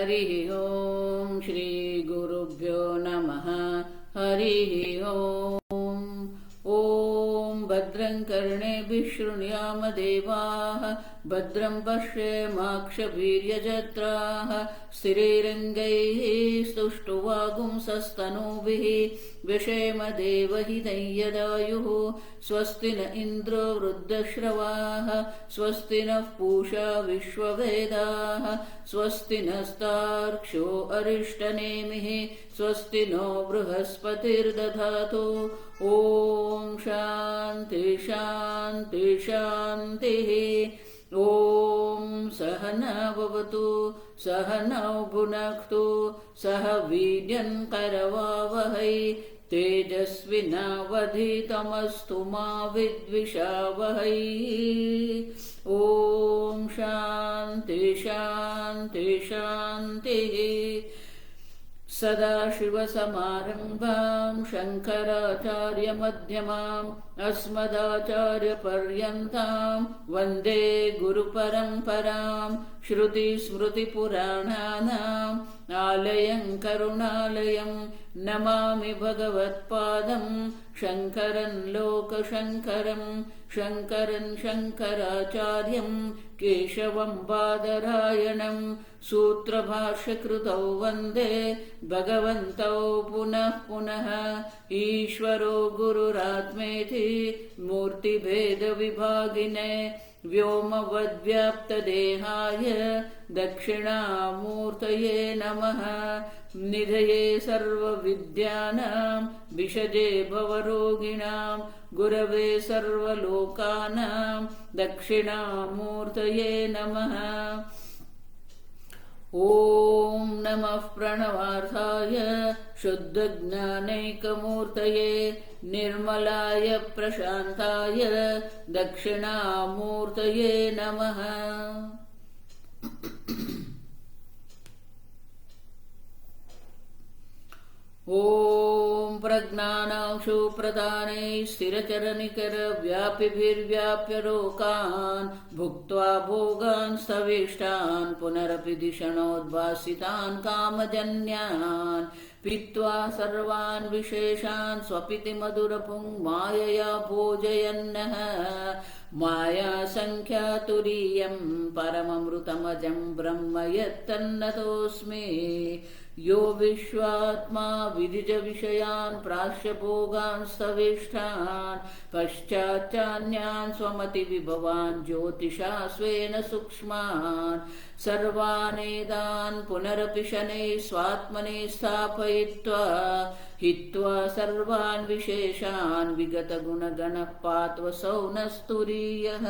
हरिः ओम श्री गुरुभ्यो नमः। हरिः ओम। ॐ भद्रं कर्णेभिः शृणुयाम देवाः, भद्रं पश्येमाक्षवीर्यजत्राः, स्थिरैरङ्गैः स्तुष्टुवागुंसस्तनूभिः व्यशेम देवहितं यदायुः। स्वस्ति न इन्द्रो वृद्धश्रवाः, स्वस्ति नः पूषा विश्ववेदाः, स्वस्ति नस्तार्क्ष्यो अरिष्टनेमिः, स्वस्ति नो बृहस्पतिर्दधातु। ॐ शान्ति शान्ति शान्तिः। ॐ सहना भवतु, सहनौ भुनक्तु, सह वीर्यं करवावहै, तेजस्विनावधीतमस्तु मा विद्विषावहै। ॐ शान्ति शान्ति शान्तिः। सदाशिवसमारम्भां शङ्कराचार्यमध्यमाम् अस्मदाचार्यपर्यन्तां वन्दे गुरुपरम्पराम्। श्रुतिस्मृतिपुराणानाम् आलयं करुणालयं नमामि भगवत्पादं शङ्करं लोकशङ्करं। शङ्करं शङ्कराचार्यं केशवं बादरायणं सूत्रभाष्यकृतौ वन्दे भगवन्तौ पुनः पुनः। ईश्वरो गुरुरात्मेति मूर्तिभेदविभागिने व्योमवद्व्याप्तदेहाय दक्षिणामूर्तये नमः। निधये सर्वविद्यानां विषजे भवरोगिणां गुरवे सर्वलोकानां दक्षिणामूर्तये नमः। ॐ नमः प्रणवार्थाय शुद्धज्ञानैकमूर्तये निर्मलाय प्रशान्ताय दक्षिणामूर्तये नमः। ॐ प्रज्ञानांशु प्रदानैः स्थिरचरनिकरव्यापिभिर्व्याप्य लोकान् भुक्त्वा भोगान् स्थविष्टान् पुनरपि धिषणोद्भासितान् कामजन्यान् पीत्वा सर्वान् विशेषान् स्वपिति मधुरपुङ् मायया भोजयन्नः। मायासङ्ख्यातुरीयं परममृतमजं ब्रह्म यत्तन्नतोऽस्मि। यो विश्वात्मा विदिजविषयान् प्राश्यभोगान् स्थविष्ठान् पश्चाच्चान्यान् स्वमतिविभवान् ज्योतिषा स्वेन सूक्ष्मान् सर्वानेतान् पुनरपि शनैः स्वात्मने स्थापयित्वा हित्वा सर्वान् विशेषान् विगतगुणगणः पात्वसौ नस्तुरीयः।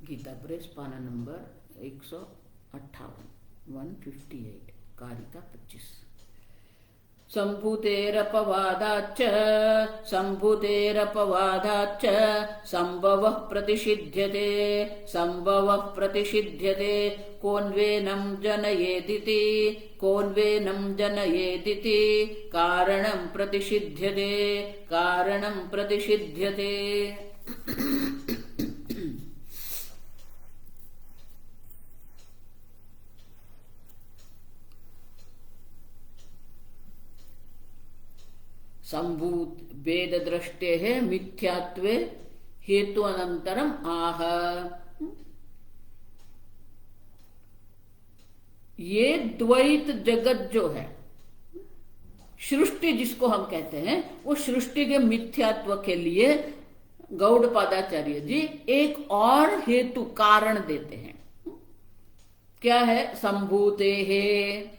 गीता प्रेस पाना नंबर 158 158 कारिका 25। संभूतेरपवादाच्च संभवः प्रतिषिध्यते कोन्वेनं जनयेदिति कारणं प्रतिषिध्यते। संभूत वेद दृष्टे है मिथ्यात्वे हेतु अनंतरम आह। ये द्वैत जगत जो है, सृष्टि जिसको हम कहते हैं, वो सृष्टि के मिथ्यात्व के लिए गौड़पादाचार्य जी एक और हेतु कारण देते हैं। क्या है? संभूते है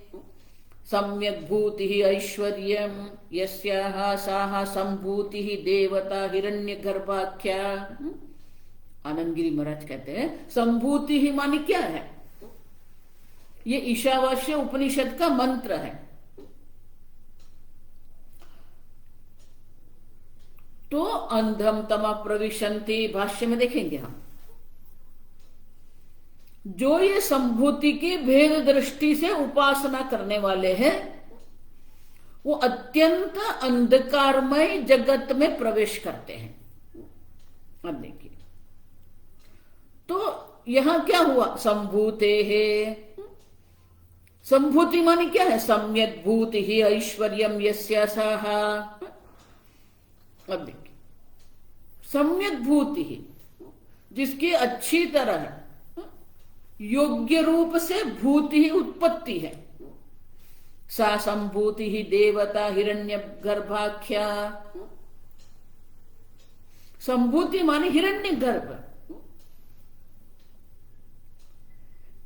सम्यक भूति ऐश्वर्यम यस्याः साः संभूति देवता हिरण्यगर्भाख्या। आनंदगिरी महाराज कहते हैं संभूति ही मानी क्या है? ये ईशावास्य उपनिषद का मंत्र है। तो अंधम तमा प्रविशन्ति भाष्य में देखेंगे हम। जो ये संभूति की भेद दृष्टि से उपासना करने वाले हैं, वो अत्यंत अंधकारमय जगत में प्रवेश करते हैं। अब देखिए, तो यहां क्या हुआ, संभूते है। संभूति मानी क्या है, सम्यक भूति ही ऐश्वर्यम यस्य सः। अब देखिए, सम्यक भूति ही, जिसकी अच्छी तरह योग्य रूप से भूति ही उत्पत्ति है, सा संभूति ही देवता हिरण्यगर्भाख्या। संभूति माने हिरण्यगर्भ।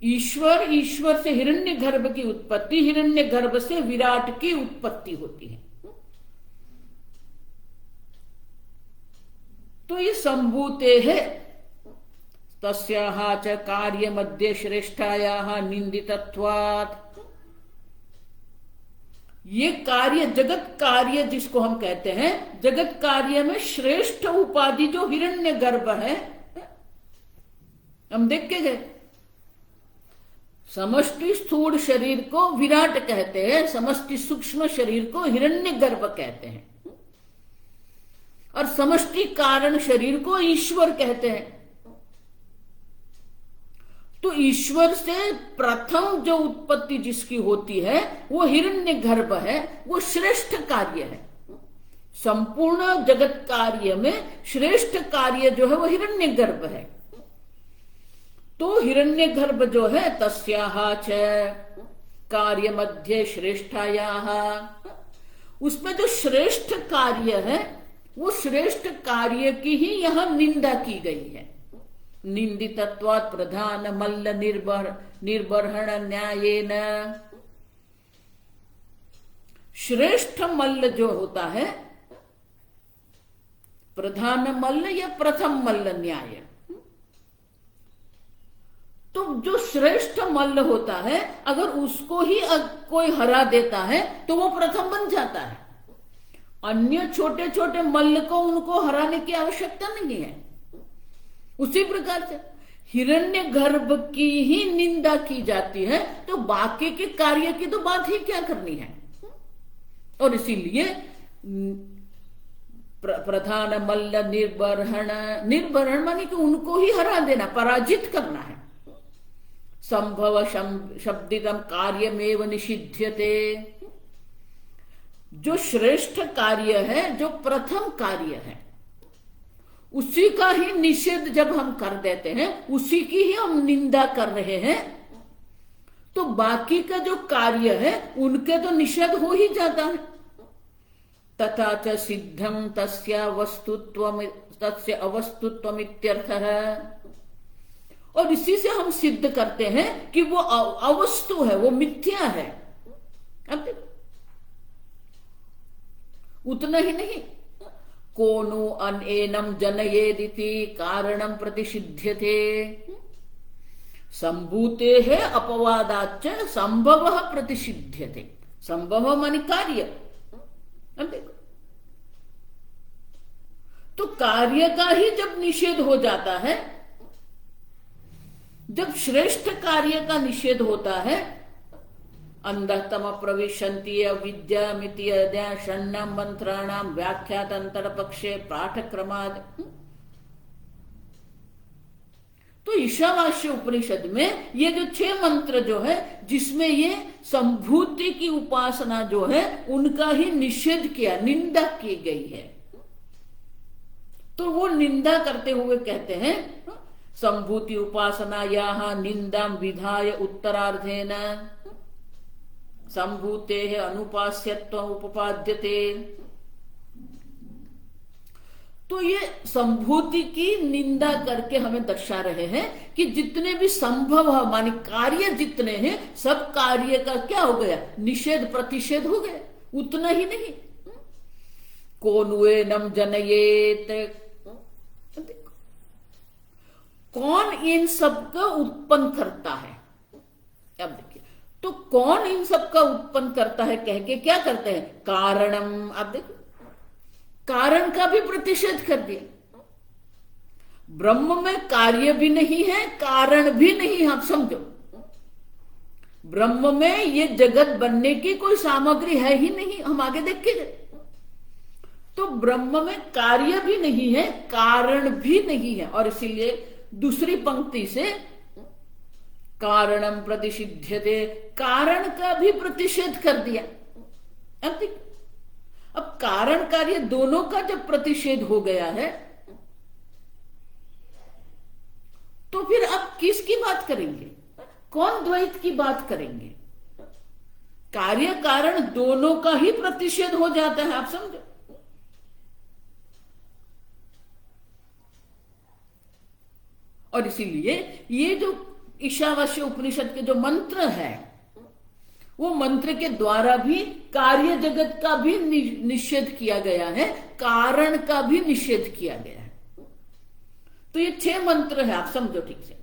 ईश्वर से हिरण्यगर्भ की उत्पत्ति, हिरण्यगर्भ से विराट की उत्पत्ति होती है। तो ये संभूते है। तस्याः च कार्य मध्य श्रेष्ठायाः निंदितत्वात्। ये कार्य, जगत कार्य जिसको हम कहते हैं, जगत कार्य में श्रेष्ठ उपाधि जो हिरण्यगर्भ है, हम देख के गए। समष्टि स्थूल शरीर को विराट कहते हैं, समष्टि सूक्ष्म शरीर को हिरण्यगर्भ कहते हैं, और समष्टि कारण शरीर को ईश्वर कहते हैं। तो ईश्वर से प्रथम जो उत्पत्ति जिसकी होती है वो हिरण्यगर्भ है, वो श्रेष्ठ कार्य है। संपूर्ण जगत कार्य में श्रेष्ठ कार्य जो है वो हिरण्यगर्भ है। तो हिरण्यगर्भ जो है, तस्याः च कार्य मध्य श्रेष्ठायाः, उसमें जो श्रेष्ठ कार्य है वो श्रेष्ठ कार्य की ही यहां निंदा की गई है। निंदितत्वात् प्रधान मल्ल निर्बर्हण न्यायेन। श्रेष्ठ मल्ल जो होता है, प्रधान मल्ल या प्रथम मल्ल न्याय, तो जो श्रेष्ठ मल्ल होता है अगर उसको ही कोई हरा देता है तो वो प्रथम बन जाता है। अन्य छोटे छोटे मल्ल को उनको हराने की आवश्यकता नहीं है। उसी प्रकार से हिरण्यगर्भ की ही निंदा की जाती है, तो बाकी के कार्य की तो बात ही क्या करनी है। और इसीलिए प्रधान मल्ल निर्बर्हण माने कि उनको ही हरा देना, पराजित करना है। संभव शब्दितम कार्यमेव निषिध्यते। जो श्रेष्ठ कार्य है, जो प्रथम कार्य है, उसी का ही निषेध जब हम कर देते हैं, उसी की ही हम निंदा कर रहे हैं, तो बाकी का जो कार्य है उनके तो निषेध हो ही जाता है। तथा च सिद्धम तस्य अवस्तुत्वम इत्यर्थः। और इसी से हम सिद्ध करते हैं कि वो अवस्तु है, वो मिथ्या है। अब देखो, उतना ही नहीं, कोनु अनेनम जनयेदिति कारणम प्रतिषिध्यते। संभूते है अपवादाच्च संभव प्रतिषिध्यते। संभव माने कार्य। अब देखो, तो कार्य का ही जब निषेध हो जाता है, जब श्रेष्ठ कार्य का निषेध होता है, अंधतम प्रविशन्ति अविद्यामिति अध्याशन्नम मंत्राणाम व्याख्यात अंतर पक्षे पाठक्रमाद। तो ईशावास्य उपनिषद में ये जो 6 मंत्र जो है, जिसमें ये संभूति की उपासना जो है उनका ही निषेध किया, निंदा की गई है। तो वो निंदा करते हुए कहते हैं, संभूति उपासना यहाँ निंदा विधाय उत्तरार्धेन संभूते है अनुपास्यत्व उपपाद्यते। तो ये संभूति की निंदा करके हमें दर्शा रहे हैं कि जितने भी संभव है, माने कार्य जितने हैं, सब कार्य का क्या हो गया, निषेध प्रतिषेध हो गया। उतना ही नहीं, कोनुएनम जनयेत, कौन इन सब का उत्पन्न करता है। अब देखिए, तो कौन इन सब का उत्पन्न करता है कह के क्या करते हैं, कारणम। अब देखो, कारण का भी प्रतिषेध कर दिया। ब्रह्म में कार्य भी नहीं है, कारण भी नहीं। आप समझो, ब्रह्म में ये जगत बनने की कोई सामग्री है ही नहीं। हम आगे देखेंगे। तो ब्रह्म में कार्य भी नहीं है, कारण भी नहीं है, और इसीलिए दूसरी पंक्ति से कारणम प्रतिषिध्यते, कारण का भी प्रतिषेध कर दिया। अब कारण कार्य दोनों का जब प्रतिषेध हो गया है तो फिर अब किसकी बात करेंगे? कौन द्वैत की बात करेंगे? कार्य कारण दोनों का ही प्रतिषेध हो जाता है, आप समझो। और इसीलिए ये जो ईशावास्य उपनिषद के जो मंत्र है, वो मंत्र के द्वारा भी कार्य जगत का भी निषेध किया गया है, कारण का भी निषेध किया गया है। तो ये 6 मंत्र है, आप समझो ठीक से।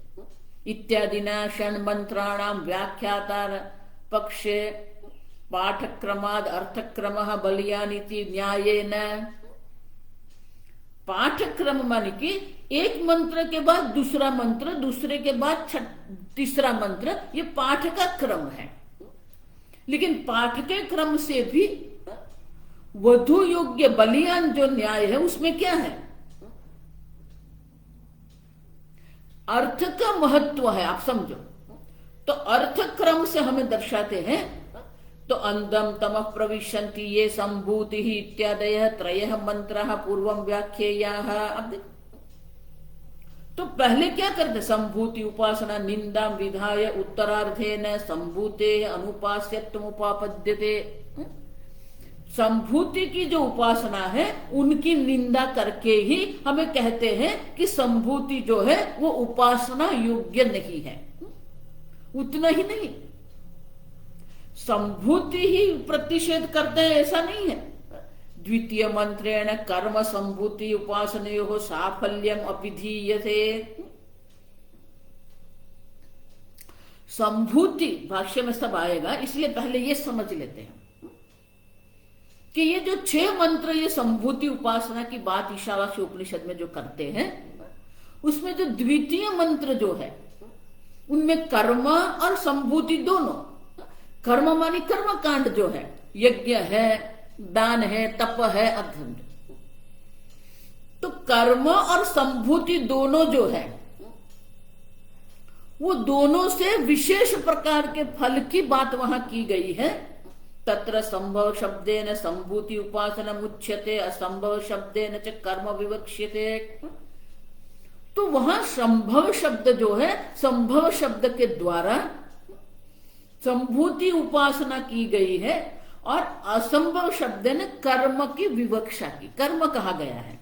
इत्यादि न षण मंत्राणाम व्याख्यातार पक्षे पाठक्रमाद अर्थक्रमः बलियानीति न्यायेन। पाठक्रम माने कि एक मंत्र के बाद दूसरा मंत्र, दूसरे के बाद तीसरा मंत्र, ये पाठ का क्रम है। लेकिन पाठ के क्रम से भी वधु योग्य बलियान जो न्याय है उसमें क्या है? अर्थ का महत्व है, आप समझो। तो अर्थ क्रम से हमें दर्शाते हैं। तो अंधम तमः प्रविशन्ति ये संभूति ही इत्यादयः त्रयः मंत्रः पूर्वं व्याख्येयाः। अब तो पहले क्या करते? संभूति उपासना निंदा विधाय उत्तरार्धेन संभूते अनुपास्यत्वम उपापद्यते। संभूति की जो उपासना है उनकी निंदा करके ही हमें कहते हैं कि संभूति जो है वो उपासना योग्य नहीं है। उतना ही नहीं, संभूति ही प्रतिषेध करते हैं ऐसा नहीं है। द्वितीय मंत्रेण कर्म संभूति उपासनयोः साफल्यम अभिधीयते। संभूति भाष्य में सब आएगा, इसलिए पहले ये समझ लेते हैं कि ये जो 6 मंत्र ये संभूति उपासना की बात ईशावास्य उपनिषद में जो करते हैं, उसमें जो द्वितीय मंत्र जो है उनमें कर्म और संभूति दोनों। कर्म मानी कर्म कांड जो है, यज्ञ है, दान है, तप है, अध्ययन। तो कर्म और संभूति दोनों जो है वो दोनों से विशेष प्रकार के फल की बात वहां की गई है। तत्र संभव शब्देन संभूति उपासना मुच्यते, असंभव शब्देन च कर्म विवक्ष्यते। तो वहां संभव शब्द जो है, संभव शब्द के द्वारा संभूति उपासना की गई है, और असंभव शब्द ने कर्म की विवक्षा की, कर्म कहा गया है।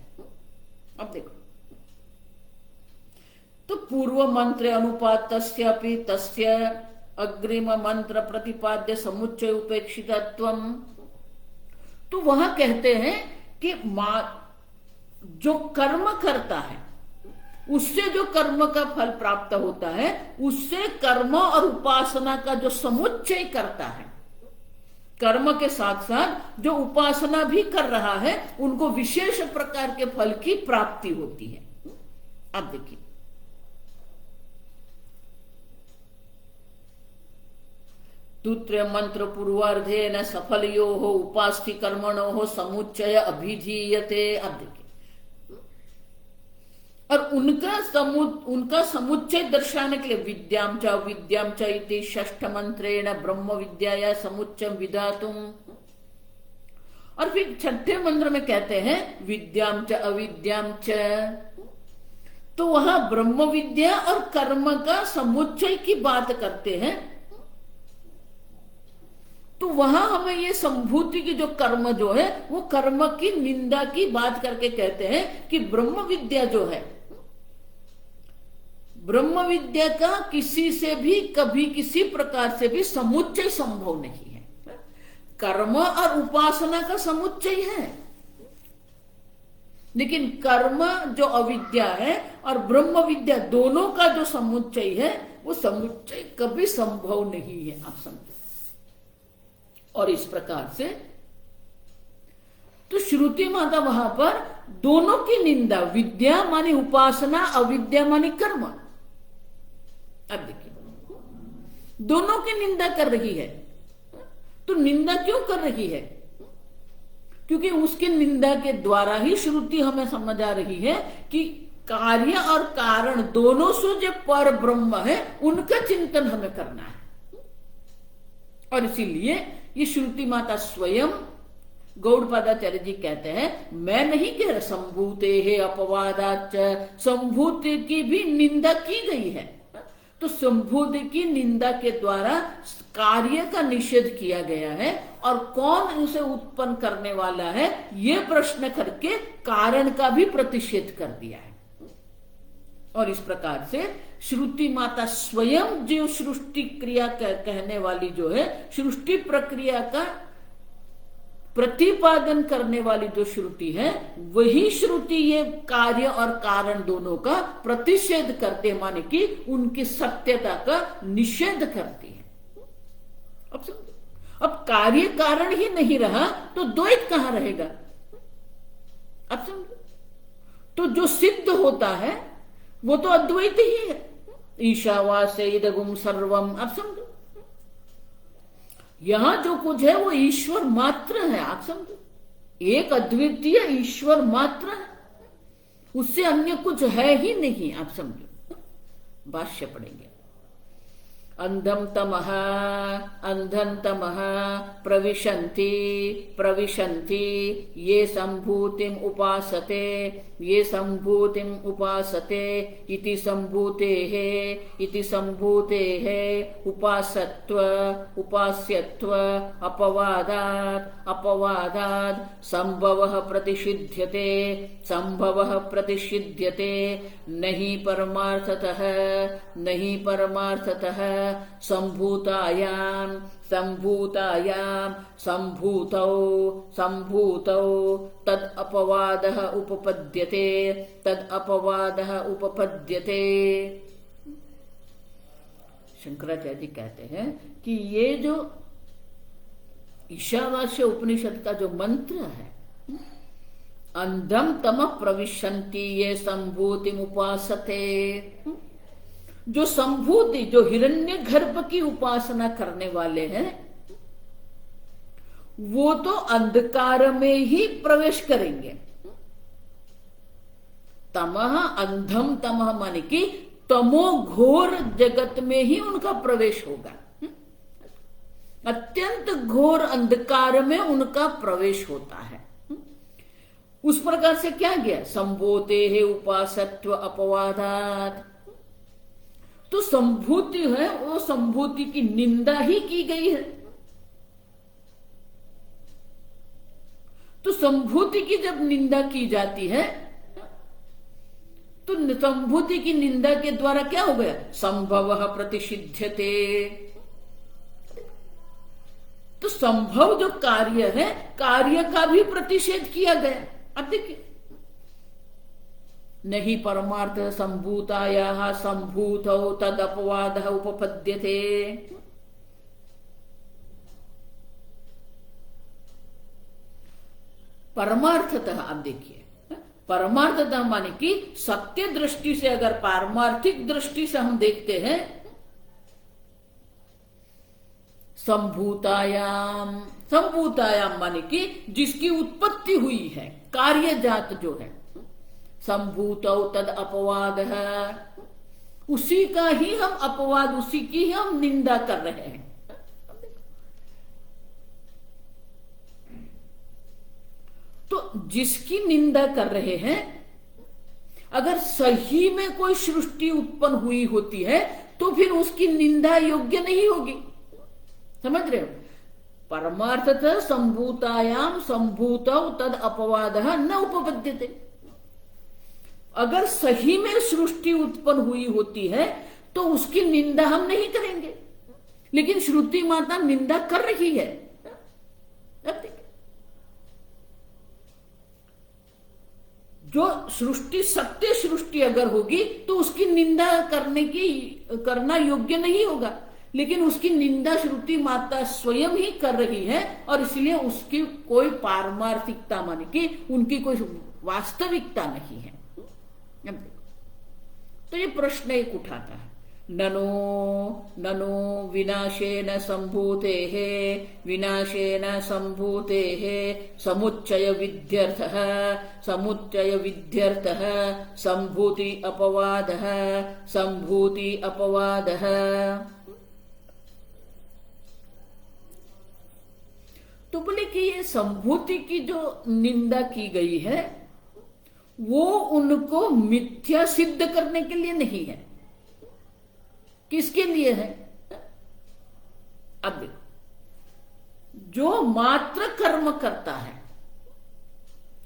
अब देखो, तो पूर्व मंत्र अनुपात तस्य अग्रिम मंत्र प्रतिपाद्य समुच्चय उपेक्षितत्वम। तो वहां कहते हैं कि जो कर्म करता है उससे जो कर्म का फल प्राप्त होता है, उससे कर्म और उपासना का जो समुच्चय करता है, कर्म के साथ साथ जो उपासना भी कर रहा है, उनको विशेष प्रकार के फल की प्राप्ति होती है। अब देखिए, दूसरे मंत्र पूर्वार्धेन सफलयोः उपास्थि कर्मणोः समुच्चय अभिधीयते। अब देखिए, और उनका समुच्चय दर्शाने के लिए विद्याम च अविद्याम च इति षष्ठ मंत्रेण ब्रह्म विद्याया समुच्चय विधातुम। और फिर छठे मंत्र में कहते हैं विद्याम च अविद्याम च। तो वहां ब्रह्म विद्या और कर्म का समुच्चय की बात करते हैं। तो वहां हमें ये संभूति की जो कर्म जो है वो कर्म की निंदा की बात करके कहते हैं कि ब्रह्म विद्या जो है, ब्रह्म विद्या का किसी से भी कभी किसी प्रकार से भी समुच्चय संभव नहीं है। कर्म और उपासना का समुच्चय है, लेकिन कर्म जो अविद्या है और ब्रह्म विद्या दोनों का जो समुच्चय है वो समुच्चय कभी संभव नहीं है। आप समझो। और इस प्रकार से तो श्रुति माता वहां पर दोनों की निंदा, विद्या मानी उपासना, अविद्या मानी कर्म। अब देखिए, दोनों की निंदा कर रही है। तो निंदा क्यों कर रही है? क्योंकि उसकी निंदा के द्वारा ही श्रुति हमें समझ आ रही है कि कार्य और कारण दोनों से जो पर ब्रह्म है उनका चिंतन हमें करना है। और इसीलिए ये श्रुति माता स्वयं गौड़पादाचार्य जी कहते हैं, मैं नहीं कह रहा संभूते है अपवादाच, संभूति की भी निंदा की गई है। तो संभूति की निंदा के द्वारा कार्य का निषेध किया गया है और कौन उसे उत्पन्न करने वाला है ये प्रश्न करके कारण का भी प्रतिषेध कर दिया है। और इस प्रकार से श्रुति माता स्वयं जो सृष्टि क्रिया कहने वाली जो है, सृष्टि प्रक्रिया का प्रतिपादन करने वाली जो श्रुति है, वही श्रुति ये कार्य और कारण दोनों का प्रतिषेध करते, माने कि उनकी सत्यता का निषेध करती है। अब समझो, अब कार्य कारण ही नहीं रहा तो द्वैत कहां रहेगा? अब समझो, तो जो सिद्ध होता है वो तो अद्वैत ही है। ईशावास्य इदगुम सर्वम। अब समझो, यहां जो कुछ है वो ईश्वर मात्र है। आप समझो, एक अद्वितीय ईश्वर मात्र है, उससे अन्य कुछ है ही नहीं। आप समझो, भाष्य पढ़ेंगे। अंधम तमः अंधं तमः प्रविशन्ति प्रविशन्ति ये संभूतिम उपासते ये संभूतिम उपासते इति संभूतेः उपासत्व उपास्यत्व अपवादात् अपवादात् संभवः प्रतिषिध्यते नहि परमार्थतः संभूतायां संभूतौ तद अपवादः उपपद्यते। शंकराचार्य जी कहते हैं कि ये जो ईशावास्य उपनिषद का जो मंत्र है, अंधम तम प्रविशन्ति ये संभूतिम उपासते, जो संभूति, जो हिरण्यगर्भ की उपासना करने वाले हैं, वो तो अंधकार में ही प्रवेश करेंगे। तमः अंधम तमः माने कि तमो घोर जगत में ही उनका प्रवेश होगा। अत्यंत घोर अंधकार में उनका प्रवेश होता है। उस प्रकार से क्या गया? संभूते है उपासत्व अपवादात। तो संभूति है, वो संभूति की निंदा ही की गई है। तो संभूति की जब निंदा की जाती है तो संभूति की निंदा के द्वारा क्या हो गया? संभवः प्रतिषिध्यते। तो संभव जो कार्य है, कार्य का भी प्रतिषेध किया गया। अब देखिए, नहीं परमार्थ संभूतायाः संभूतौ तद अपवादः उपपद्यते। परमार्थतः, आप देखिए, परमार्थतः माने कि सत्य दृष्टि से, अगर पारमार्थिक दृष्टि से हम देखते हैं, संभूतायाम, संभूतायाम माने कि जिसकी उत्पत्ति हुई है, कार्यजात जो है, संभूतौ तद अपवाद है, उसी का ही हम अपवाद, उसी की ही हम निंदा कर रहे हैं। तो जिसकी निंदा कर रहे हैं, अगर सही में कोई सृष्टि उत्पन्न हुई होती है तो फिर उसकी निंदा योग्य नहीं होगी। समझ रहे हो? परमार्थतः संभूतायाम संभूतौ तद अपवादः न उपपद्यते। अगर सही में सृष्टि उत्पन्न हुई होती है तो उसकी निंदा हम नहीं करेंगे, लेकिन श्रुति माता निंदा कर रही है। जो सृष्टि सत्य सृष्टि अगर होगी तो उसकी निंदा करना योग्य नहीं होगा, लेकिन उसकी निंदा श्रुति माता स्वयं ही कर रही है, और इसलिए उसकी कोई पारमार्थिकता माने कि उनकी कोई वास्तविकता नहीं है। तो ये प्रश्न एक उठाता है, ननु ननु विनाशेन संभूतेः विनाशेन संभूतेः समुच्चय विध्यर्थः समुच्चय विध्यर्थः संभूति अपवादः संभूति अपवादः। तो बोले कि ये संभूति की जो निंदा की गई है वो उनको मिथ्या सिद्ध करने के लिए नहीं है। किसके लिए है? अब देखो, जो मात्र कर्म करता है,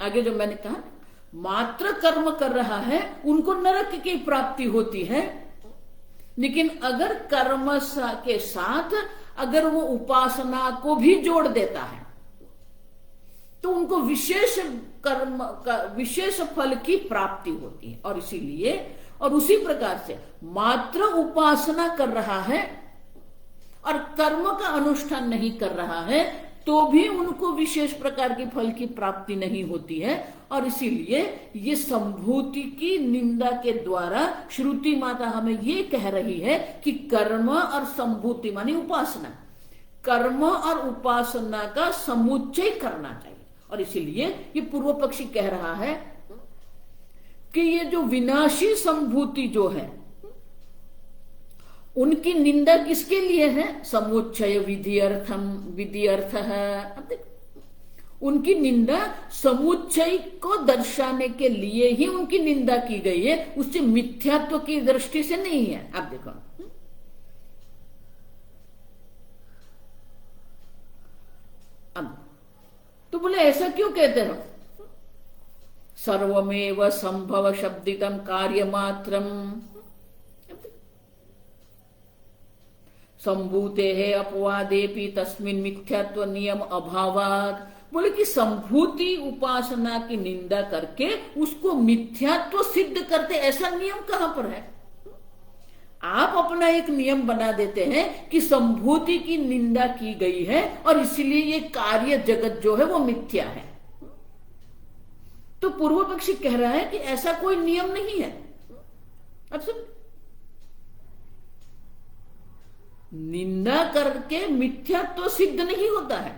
आगे जो मैंने कहा मात्र कर्म कर रहा है उनको नरक की प्राप्ति होती है। लेकिन अगर कर्म के साथ अगर वो उपासना को भी जोड़ देता है तो उनको विशेष कर्म का विशेष फल की प्राप्ति होती है। और इसीलिए और उसी प्रकार से मात्र उपासना कर रहा है और कर्म का अनुष्ठान नहीं कर रहा है तो भी उनको विशेष प्रकार की फल की प्राप्ति नहीं होती है। और इसीलिए ये संभूति की निंदा के द्वारा श्रुति माता हमें ये कह रही है कि कर्म और संभूति मानी उपासना, कर्म और उपासना का समुच्चय करना चाहिए। और इसीलिए ये पूर्व पक्षी कह रहा है कि ये जो विनाशी संभूति जो है उनकी निंदा किसके लिए है? समुच्चय विधि अर्थ है। उनकी निंदा समुच्चय को दर्शाने के लिए ही उनकी निंदा की गई है, उससे मिथ्यात्व की दृष्टि से नहीं है। आप देखो, अब तो बोले ऐसा क्यों कहते हो? सर्वमेव संभव शब्दितम कार्य मात्रम संभूते है अपवादेपि तस्मिन मिथ्यात्व नियम अभावात। बोले कि संभूति उपासना की निंदा करके उसको मिथ्यात्व सिद्ध करते, ऐसा नियम कहां पर है? आप अपना एक नियम बना देते हैं कि संभूति की निंदा की गई है और इसलिए ये कार्य जगत जो है वो मिथ्या है। तो पूर्व पक्षी कह रहा है कि ऐसा कोई नियम नहीं है। अब सुन, निंदा करके मिथ्यात्व सिद्ध नहीं होता है।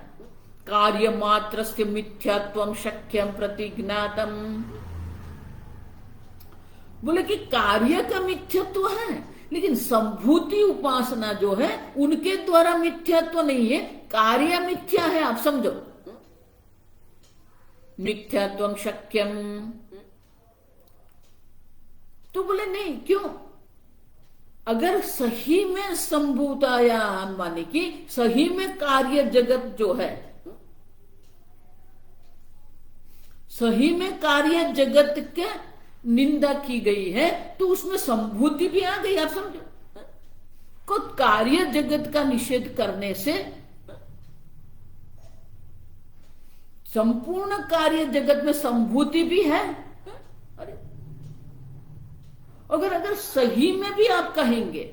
कार्य मात्र से मिथ्यात्वम शक्यम प्रतिज्ञातम। बोले कि कार्य का मिथ्यात्व है लेकिन संभूति उपासना जो है उनके द्वारा मिथ्यात्व नहीं है, कार्य मिथ्या है। आप समझो, मिथ्यात्वम शक्यम। तो बोले नहीं, क्यों? अगर सही में संभूताया माने कि सही में कार्य जगत जो है, सही में कार्य जगत के निंदा की गई है तो उसमें संभूति भी आ गई। आप समझो, को कार्य जगत का निषेध करने से संपूर्ण कार्य जगत में संभूति भी है। अरे अगर सही में भी आप कहेंगे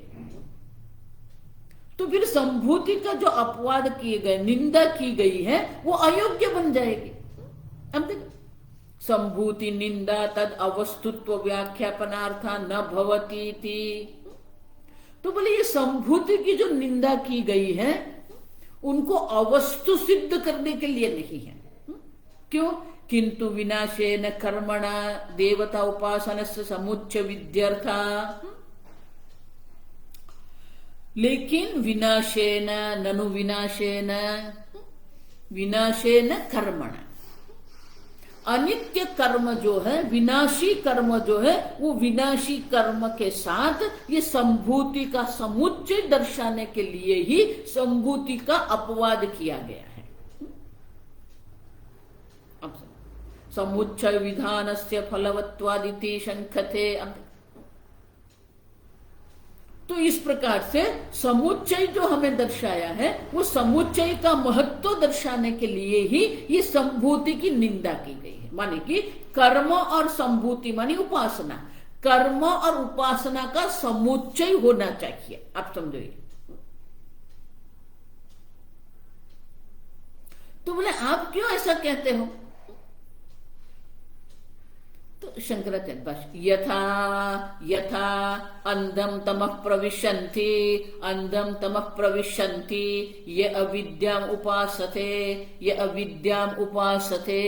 तो फिर संभूति का जो अपवाद किए गए, निंदा की गई है, वो अयोग्य बन जाएगी। अब देखो, संभूति निंदा तद अवस्तुत्व व्याख्यापनार्था न भवती थी। तो बोले ये संभूति की जो निंदा की गई है उनको अवस्तु सिद्ध करने के लिए नहीं है। क्यों? किंतु विनाशेन कर्मणा देवता उपासनस्य समुच्चय विध्यर्था। लेकिन विनाशेन ननु विनाशेन विनाशेन कर्मणा, अनित्य कर्म जो है, विनाशी कर्म जो है, वो विनाशी कर्म के साथ ये संभूति का समुच्चय दर्शाने के लिए ही संभूति का अपवाद किया गया है। अब समुच्चय विधानस्य फलवत्वादिति शंखते। तो इस प्रकार से समुच्चय जो हमें दर्शाया है वो समुच्चय का महत्व दर्शाने के लिए ही ये संभूति की निंदा की गई है। माने कि कर्म और संभूति मानी उपासना, कर्म और उपासना का समुच्चय होना चाहिए। आप समझिए। तो बोले आप क्यों ऐसा कहते हो? तो शंकराचार्य बस यथा यथा अंधम तमः प्रविशन्ति अंधम तमः प्रविशन्ति ये अविद्याम उपासते ये अविद्याम उपासते।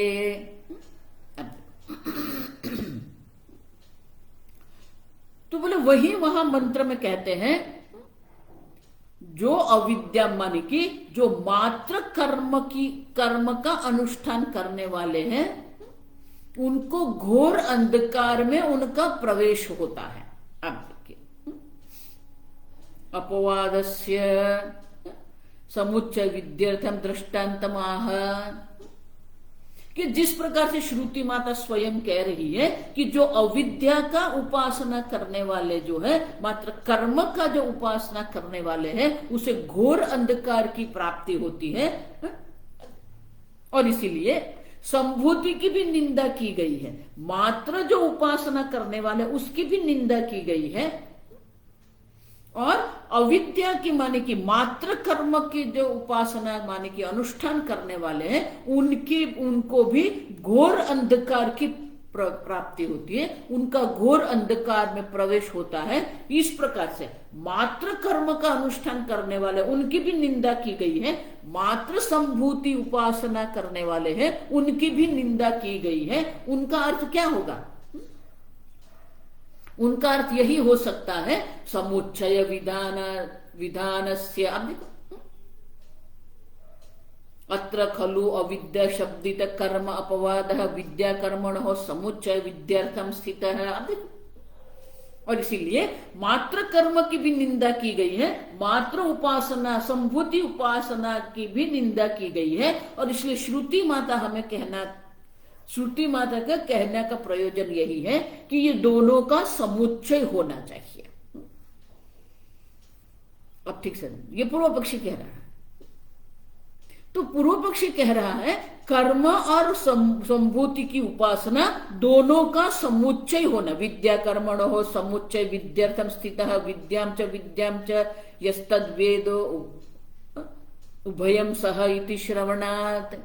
तो बोले वही वहां मंत्र में कहते हैं जो अविद्या माने कि जो मात्र कर्म का अनुष्ठान करने वाले हैं उनको घोर अंधकार में उनका प्रवेश होता है। अब देखिए अपवादस्य समुच्चय विद्यार्थम दृष्टांतमाह कि जिस प्रकार से श्रुति माता स्वयं कह रही है कि जो अविद्या का उपासना करने वाले जो है मात्र कर्म का जो उपासना करने वाले हैं उसे घोर अंधकार की प्राप्ति होती है और इसीलिए संभूति की भी निंदा की गई है, मात्र जो उपासना करने वाले उसकी भी निंदा की गई है और अविद्या की माने की मात्र कर्म की जो उपासना माने की अनुष्ठान करने वाले हैं उनको भी घोर अंधकार की प्राप्ति होती है, उनका घोर अंधकार में प्रवेश होता है। इस प्रकार से मात्र कर्म का अनुष्ठान करने वाले उनकी भी निंदा की गई है, मात्र संभूति उपासना करने वाले हैं उनकी भी निंदा की गई है। उनका अर्थ क्या होगा? उनका अर्थ यही हो सकता है समुच्चय विधानस्य। अब देखो अत्र खलु अविद्या शब्दित कर्म अपवादः विद्या कर्मणः समुच्चय विद्यार्थम स्थितः। अब देखो और इसीलिए मात्र कर्म की भी निंदा की गई है, मात्र उपासना संभूति उपासना की भी निंदा की गई है और इसलिए श्रुति माता का कहने का प्रयोजन यही है कि ये दोनों का समुच्चय होना चाहिए। अब ठीक से ये पूर्व पक्षी कह रहा है, तो पूर्व पक्षी कह रहा है कर्म और संभूति की उपासना दोनों का समुच्चय होना। विद्या कर्मणो हो समुच्चय विद्यार्थम स्थितः विद्याम च यस्तद् वेदो उभयम सह इति श्रवणात्।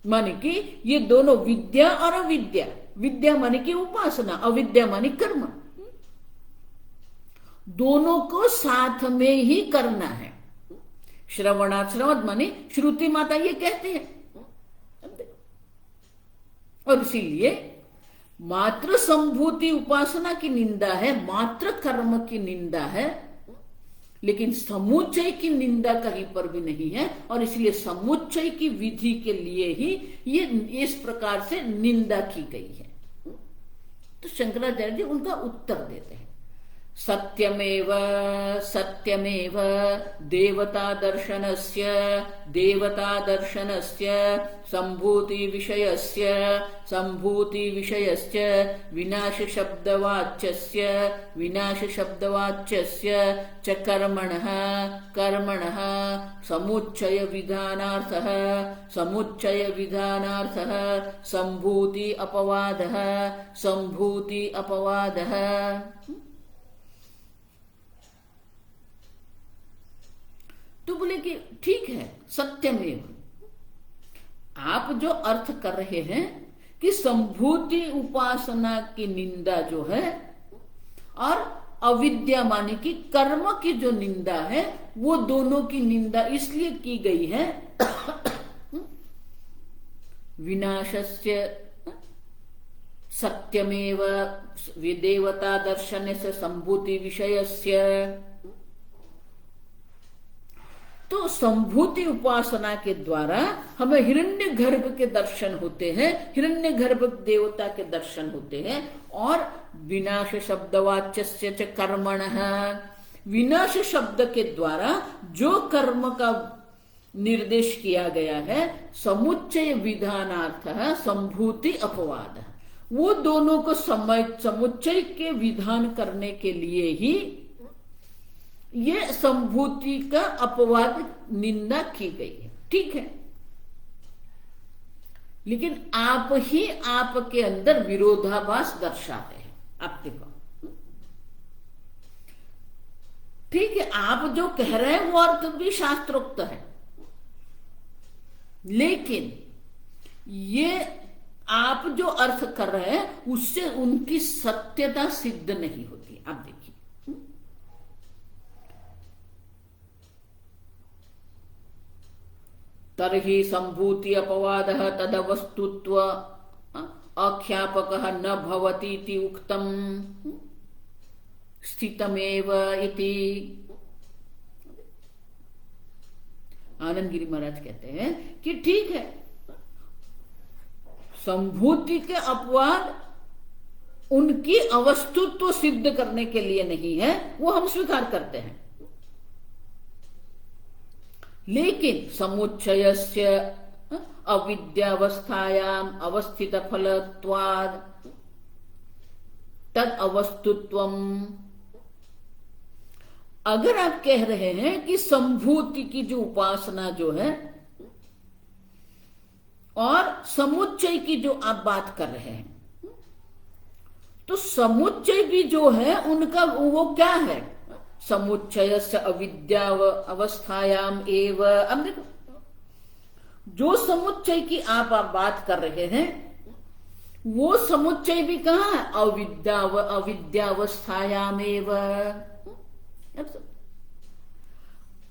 माने कि ये दोनों विद्या और अविद्या, विद्या माने कि उपासना, अविद्या माने कर्म, दोनों को साथ में ही करना है। श्रवणात् माने श्रुति माता ये कहते हैं और इसीलिए मात्र संभूति उपासना की निंदा है, मात्र कर्म की निंदा है, लेकिन समुच्चय की निंदा कहीं पर भी नहीं है और इसलिए समुच्चय की विधि के लिए ही ये इस प्रकार से निंदा की गई है। तो शंकराचार्य जी उनका उत्तर देते हैं सत्यमेव सत्यमेव देवता दर्शनस्य संभूति विषयस्य विनाश शब्दवाच्यस्य च कर्मणः समुच्चय विधानार्थः संभूति अपवादः। तो बोले कि ठीक है सत्यमेव, आप जो अर्थ कर रहे हैं कि संभूति उपासना की निंदा जो है और अविद्या माने कि कर्म की जो निंदा है वो दोनों की निंदा इसलिए की गई है विनाशस्य सत्यमेव देवता दर्शन से संभूति विषयस्य। तो संभूति उपासना के द्वारा हमें हिरण्यगर्भ के दर्शन होते हैं, हिरण्यगर्भ देवता के दर्शन होते हैं और विनाश शब्दवाच्यस्य च कर्मणः, विनाश शब्द के द्वारा जो कर्म का निर्देश किया गया है समुच्चय विधानार्थः संभूति अपवाद, वो दोनों को समुच्चय के विधान करने के लिए ही ये संभूति का अपवाद निंदा की गई है। ठीक है, लेकिन आप ही आपके अंदर विरोधाभास दर्शाते हैं। आप देखो ठीक है, आप जो कह रहे हैं वो अर्थ भी शास्त्रोक्त है, लेकिन ये आप जो अर्थ कर रहे हैं उससे उनकी सत्यता सिद्ध नहीं होती। आप देखिए, तर्हि संभूति अपवाद तदवस्तुत्व अख्यापक न भवति इति उक्तम स्थितमेव इति। आनंद गिरी महाराज कहते हैं कि ठीक है, संभूति के अपवाद उनकी अवस्तुत्व सिद्ध करने के लिए नहीं है, वो हम स्वीकार करते हैं, लेकिन समुच्चयस्य अविद्यावस्थायाम अवस्थित फलत्वाद तद अवस्तुत्वम। अगर आप कह रहे हैं कि संभूति की जो उपासना जो है और समुच्चय की जो आप बात कर रहे हैं, तो समुच्चय भी जो है उनका वो क्या है, समुच्चय से अविद्या अवस्थायाम एव। अब देखो, जो समुच्चय की आप बात कर रहे हैं वो समुच्चय भी कहां है, अविद्यावस्थायाम एव।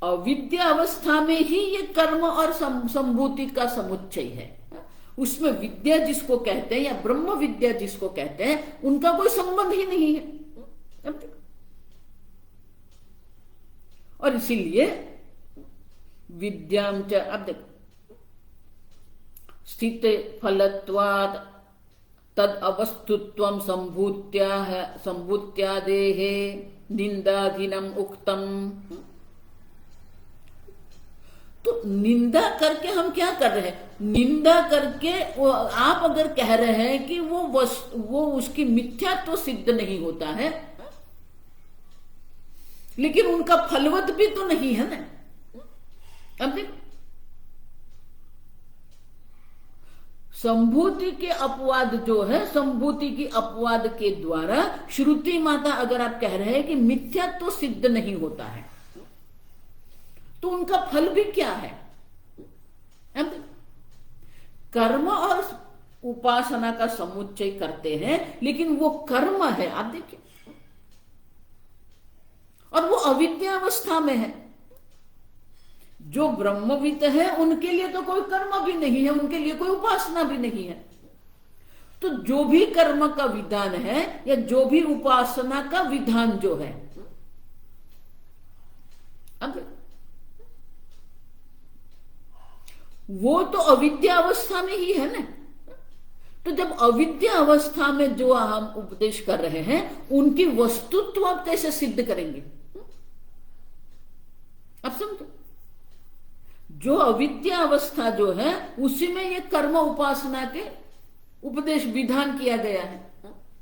अविद्यावस्था में ही ये कर्म और संभूति का समुच्चय है। उसमें विद्या जिसको कहते हैं या ब्रह्म विद्या जिसको कहते हैं उनका कोई संबंध ही नहीं है। और इसीलिए विद्याम च, अब देखो, स्थित फलत्वाद तद अवस्तुत्वम संभूत्यादेहे निंदाधीनम उक्तम। तो निंदा करके हम क्या कर रहे हैं, निंदा करके आप अगर कह रहे हैं कि वो उसकी मिथ्यात्व सिद्ध नहीं होता है, लेकिन उनका फलवत भी तो नहीं है ना। अब देखो, संभूति के अपवाद जो है, संभूति की अपवाद के द्वारा श्रुति माता अगर आप कह रहे हैं कि मिथ्यात्व सिद्ध नहीं होता है, तो उनका फल भी क्या है। अब कर्म और उपासना का समुच्चय करते हैं, लेकिन वो कर्म है, आप देखिए, और वो अविद्यावस्था में है। जो ब्रह्मविद है उनके लिए तो कोई कर्म भी नहीं है, उनके लिए कोई उपासना भी नहीं है। तो जो भी कर्म का विधान है या जो भी उपासना का विधान जो है, अब वो तो अविद्यावस्था में ही है ना। तो जब अविद्यावस्था में जो हम उपदेश कर रहे हैं उनकी वस्तुत्व आप कैसे सिद्ध करेंगे। अब समझो, जो अविद्यावस्था जो है उसी में ये कर्म उपासना के उपदेश विधान किया गया है,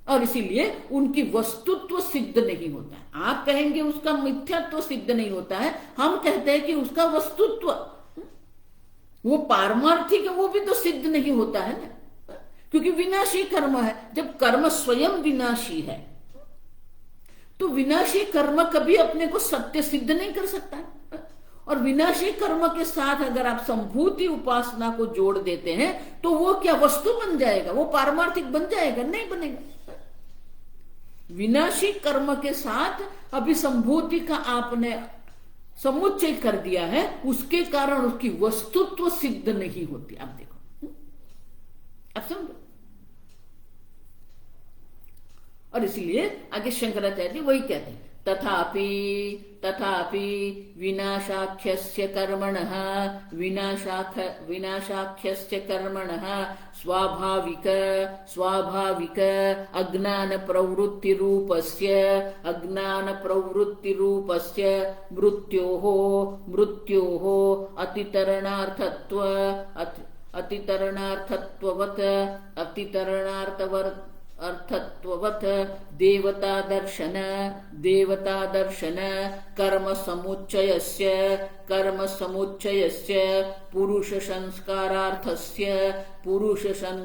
और इसीलिए उनकी वस्तुत्व सिद्ध नहीं होता है। आप कहेंगे उसका मिथ्यात्व सिद्ध नहीं होता है, हम कहते हैं कि उसका वस्तुत्व, वो पारमार्थिक है, वो भी तो सिद्ध नहीं होता है ना, क्योंकि विनाशी कर्म है। जब कर्म स्वयं विनाशी है तो विनाशी कर्म कभी अपने को सत्य सिद्ध नहीं कर सकता है। और विनाशी कर्म के साथ अगर आप संभूति उपासना को जोड़ देते हैं तो वो क्या वस्तु बन जाएगा, वो पारमार्थिक बन जाएगा, नहीं बनेगा। विनाशी कर्म के साथ अभी संभूति का आपने समुच्चय कर दिया है, उसके कारण उसकी वस्तुत्व सिद्ध नहीं होती। आप देखो, अब समझो। और इसलिए आगे शंकराचार्य वही कहते हैं, तथापि विनाशाख्यस्य कर्मणः विनाशाख्यस्य कर्मणः स्वाभाविक अज्ञान प्रवृत्ति रूपस्य मृत्योः अर्थत्ववत् देवता दर्शन कर्म समुच्चयस्य पुरुष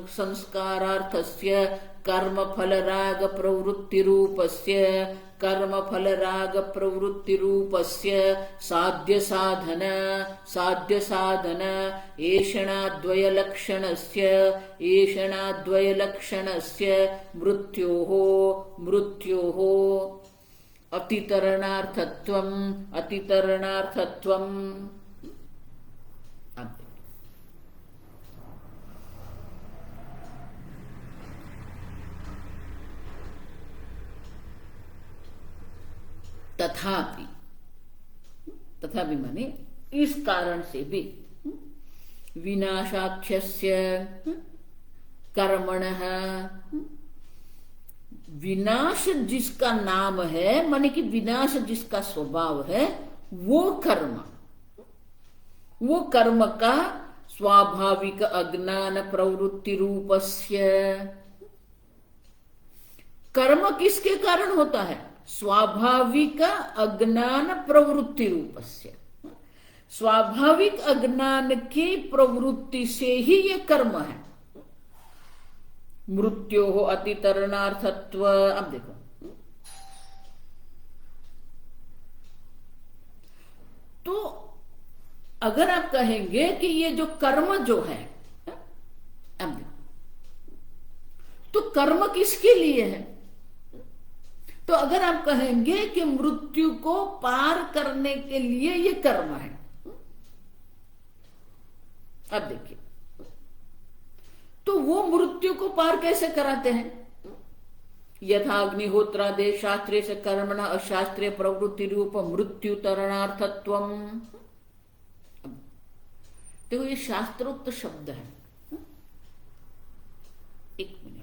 संस्कारार्थस्य कर्म फल राग प्रवृत्ति रूपस्य कर्म फल राग प्रवृत्ति रूपस्य साध्य साधन ऐषणाद्वय लक्षणस्य मृत्योः अतितरणार्थत्वम्। तथापि माने इस कारण से भी विनाशाख्यस्य कर्मणः, विनाश जिसका नाम है माने कि विनाश जिसका स्वभाव है, वो कर्म का स्वाभाविक अज्ञान प्रवृत्ति रूपस्य। कर्म किसके कारण होता है? स्वाभाविक अज्ञान प्रवृत्ति रूपस्य। स्वाभाविक अज्ञान की प्रवृत्ति से ही ये कर्म है। मृत्योः अतितरणार्थत्व। अब देखो, तो अगर आप कहेंगे कि ये जो कर्म जो है, अब देखो, तो कर्म किसके लिए है? तो अगर आप कहेंगे कि मृत्यु को पार करने के लिए ये कर्म है, अब देखिए, तो वो मृत्यु को पार कैसे कराते हैं? यथा अग्निहोत्रादे शास्त्रीय से कर्मणा अशास्त्रीय प्रवृत्ति रूप मृत्यु तरणार्थत्वम। देखो ये शास्त्रोक्त शब्द है। एक मिनट,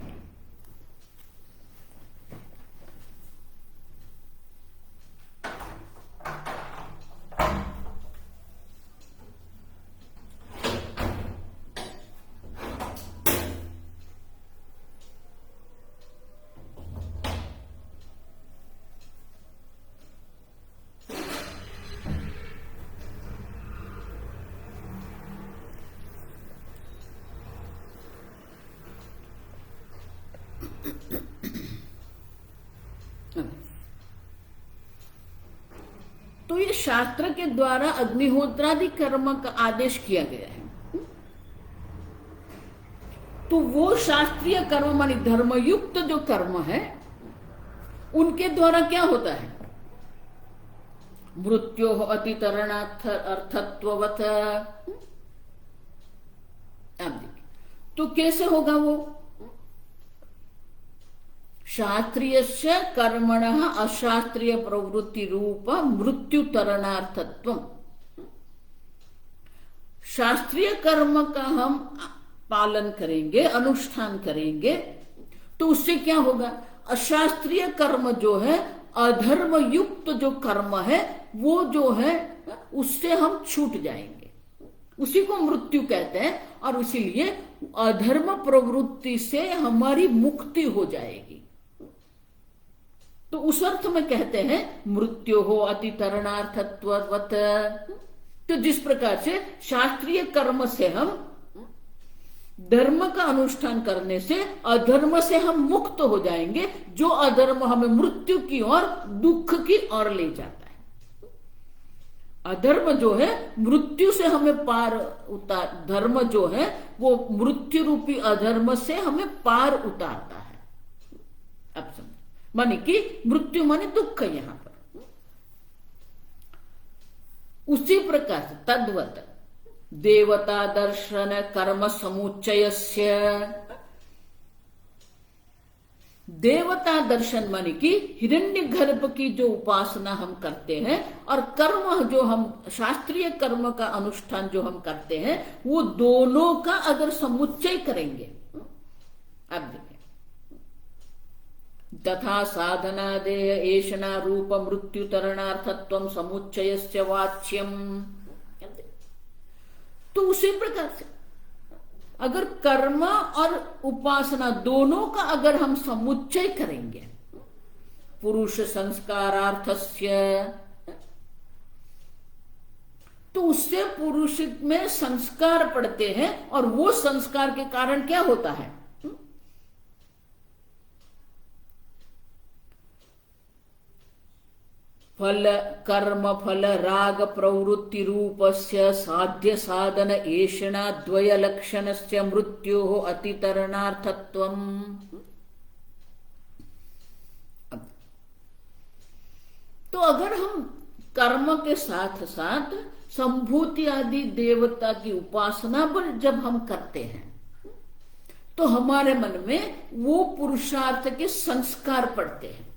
तो ये शास्त्र के द्वारा अग्निहोत्रादि कर्म का आदेश किया गया है। तो वो शास्त्रीय कर्म मानी धर्मयुक्त जो कर्म है, उनके द्वारा क्या होता है? मृत्योः अतितरणार्थत्ववत्। तो कैसे होगा वो? शास्त्रीय कर्मणः अशास्त्रीय प्रवृत्ति रूप मृत्यु तरणार्थत्व। शास्त्रीय कर्म का हम पालन करेंगे, अनुष्ठान करेंगे, तो उससे क्या होगा? अशास्त्रीय कर्म जो है, अधर्म युक्त जो कर्म है, वो जो है उससे हम छूट जाएंगे, उसी को मृत्यु कहते हैं। और इसीलिए अधर्म प्रवृत्ति से हमारी मुक्ति हो जाएगी। तो उस अर्थ में कहते हैं मृत्यु हो अतितरणार्थत्ववत्। तो जिस प्रकार से शास्त्रीय कर्म से हम धर्म का अनुष्ठान करने से अधर्म से हम मुक्त हो जाएंगे, जो अधर्म हमें मृत्यु की ओर, दुख की ओर ले जाता है। अधर्म जो है मृत्यु से हमें पार उतार, धर्म जो है वो मृत्यु रूपी अधर्म से हमें पार उतारता है। अब समझ, माने कि मृत्यु माने दुख है यहां पर। उसी प्रकार से तद्वत देवता दर्शन कर्म समुच्चयस्य। देवता दर्शन माने कि हिरण्यगर्भ की जो उपासना हम करते हैं, और कर्म जो हम शास्त्रीय कर्म का अनुष्ठान जो हम करते हैं, वो दोनों का अगर समुच्चय करेंगे, अब देखें, तथा साधनादेय एषणा रूप मृत्यु तरणार्थत्वं समुच्चयस्य वाच्यम। तो उसी प्रकार से अगर कर्म और उपासना दोनों का अगर हम समुच्चय करेंगे, पुरुष संस्कारार्थस्य, तो उससे पुरुष में संस्कार पड़ते हैं, और वो संस्कार के कारण क्या होता है? फल कर्म फल राग प्रवृत्ति रूपस्य साध्य साधन एषणा द्वय लक्षणस्य मृत्योः अतितरणार्थत्वम्। तो अगर हम कर्म के साथ साथ संभूति आदि देवता की उपासना पर जब हम करते हैं तो हमारे मन में वो पुरुषार्थ के संस्कार पड़ते हैं।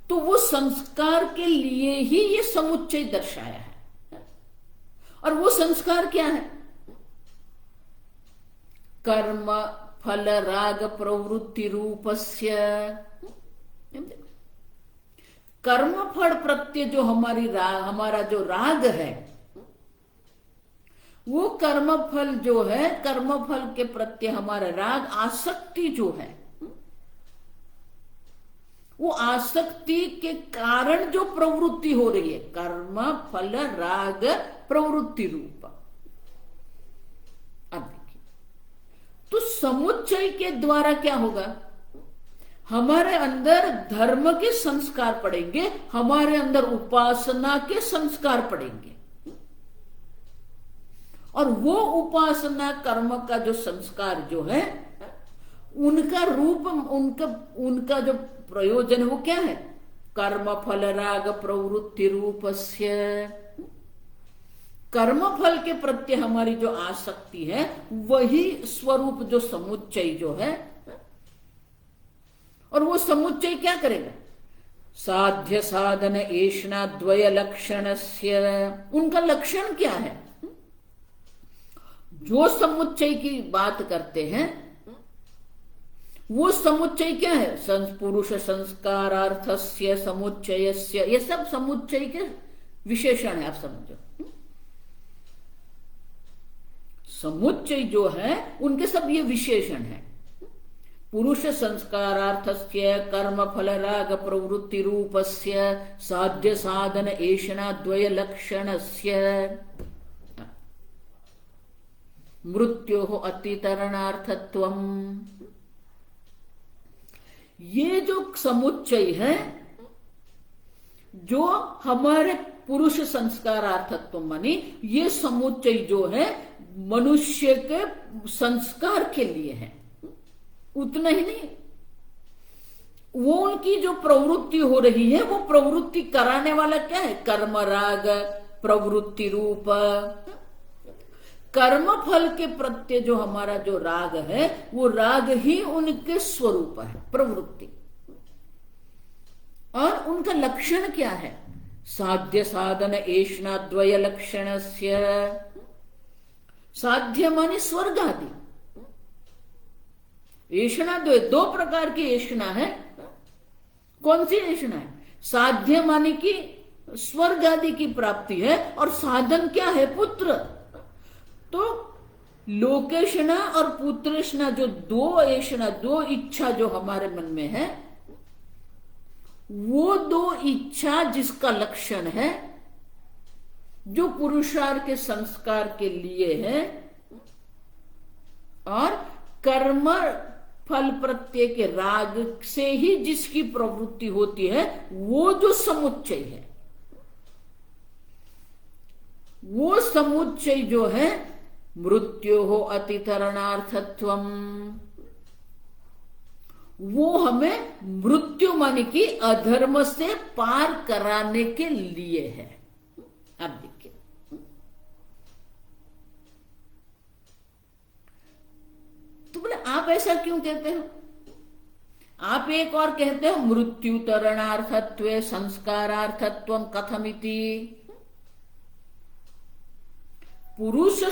तो वो संस्कार के लिए ही ये समुच्चय दर्शाया है। और वो संस्कार क्या है? कर्म फल राग प्रवृत्ति रूपस्य। कर्म फल प्रत्यय जो हमारा जो राग है, वो कर्म फल जो है, कर्म फल के प्रत्यय हमारा राग आसक्ति जो है, वो आसक्ति के कारण जो प्रवृत्ति हो रही है, कर्म फल राग प्रवृत्ति रूप। अब देखिए, तो समुच्चय के द्वारा क्या होगा? हमारे अंदर धर्म के संस्कार पड़ेंगे, हमारे अंदर उपासना के संस्कार पड़ेंगे, और वो उपासना कर्म का जो संस्कार जो है, उनका रूप, उनका जो प्रयोजन है वो क्या है? कर्म फल राग प्रवृत्ति रूपस्य। कर्म फल के प्रति हमारी जो आसक्ति है, वही स्वरूप जो समुच्चय जो है, और वो समुच्चय क्या करेगा? साध्य साधन एषणा द्वय लक्षणस्य। उनका लक्षण क्या है? जो समुच्चय की बात करते हैं, वो समुच्चय क्या है? पुरुष संस्कारार्थस्य समुच्चयस्य। ये सब समुच्चय के विशेषण है, आप समझो। समुच्चय जो है उनके सब ये विशेषण है। पुरुष संस्कारार्थस्य कर्म फल राग प्रवृत्ति रूपस्य साध्य साधन एषणा द्वय लक्षणस्य मृत्योः अतितरणार्थत्वम्। ये जो समुच्चय है, जो हमारे पुरुष संस्कारार्थत्व मानी, ये समुच्चय जो है मनुष्य के संस्कार के लिए है। उतना ही नहीं, वो उनकी जो प्रवृत्ति हो रही है, वो प्रवृत्ति कराने वाला क्या है? कर्म राग प्रवृत्ति रूप। कर्म फल के प्रत्यय जो हमारा जो राग है, वो राग ही उनके स्वरूप है, प्रवृत्ति। और उनका लक्षण क्या है? साध्य साधन एषणा द्वय लक्षणस्य। साध्य माने स्वर्ग आदि। एषणा दो प्रकार की एषणा है। कौन सी एषणा है? साध्य माने की स्वर्ग आदि की प्राप्ति है, और साधन क्या है? पुत्र। तो लोकेशना और पुत्रेशना, जो दो एषणा, दो इच्छा जो हमारे मन में है, वो दो इच्छा जिसका लक्षण है, जो पुरुषार्थ के संस्कार के लिए है, और कर्म फल प्रत्यय के राग से ही जिसकी प्रवृत्ति होती है, वो जो समुच्चय है, वो समुच्चय जो है मृत्योः अतितरणार्थत्वम्। वो हमें मृत्यु माने की अधर्म से पार कराने के लिए है। अब देखिए, तो बोले आप ऐसा क्यों कहते हो? आप एक और कहते हो मृत्यु तरणार्थत्वे संस्कारार्थत्वं कथमिति। पुरुष